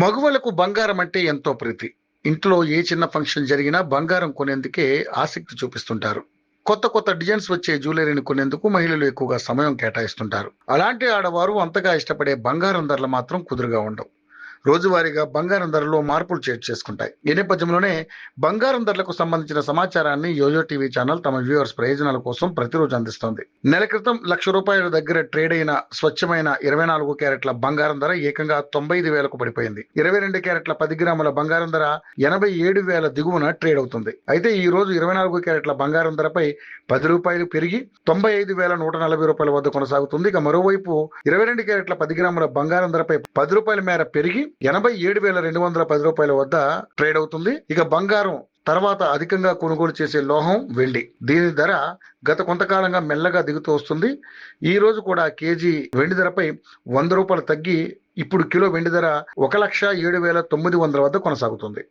మగవాళ్ళకు బంగారం అంటే ఎంతో ప్రీతి. ఇంట్లో ఏ చిన్న ఫంక్షన్ జరిగినా బంగారం కొనేందుకే ఆసక్తి చూపిస్తుంటారు. కొత్త కొత్త డిజైన్స్ వచ్చే జ్యువెలరీని కొనేందుకు మహిళలు ఎక్కువగా సమయం కేటాయిస్తుంటారు. అలాంటి ఆడవారు అంతగా ఇష్టపడే బంగారం ధరలు మాత్రం కుదురుగా ఉండవు. రోజువారీగా బంగారం ధరలో మార్పులు చేసుకుంటాయి. ఈ నేపథ్యంలోనే బంగారం ధరలకు సంబంధించిన సమాచారాన్ని యోయో టీవీ ఛానల్ తమ వ్యూవర్స్ ప్రయోజనాల కోసం ప్రతిరోజు అందిస్తోంది. నెల క్రితం ₹1,00,000 దగ్గర ట్రేడ్ అయిన స్వచ్ఛమైన 24 క్యారెట్ల బంగారం ధర ఏకంగా 95,000కు పడిపోయింది. 22 క్యారెట్ల 10 గ్రాముల బంగారం ధర 87,000 దిగువన ట్రేడ్ అవుతుంది. అయితే ఈ రోజు 24 క్యారెట్ల బంగారం ధరపై ₹10 పెరిగి ₹95,140 వద్ద కొనసాగుతుంది. ఇక మరోవైపు 22 క్యారెట్ల 10 గ్రాముల బంగారం ధరపై ₹10 మేర పెరిగి ₹87,210 వద్ద ట్రేడ్ అవుతుంది. ఇక బంగారం తర్వాత అధికంగా కొనుగోలు చేసే లోహం వెండి. దీని ధర గత కొంతకాలంగా మెల్లగా దిగుతూ వస్తుంది. ఈ రోజు కూడా కేజీ వెండి ధరపై ₹100 తగ్గి ఇప్పుడు కిలో వెండి ధర 1,07,900 వద్ద కొనసాగుతుంది.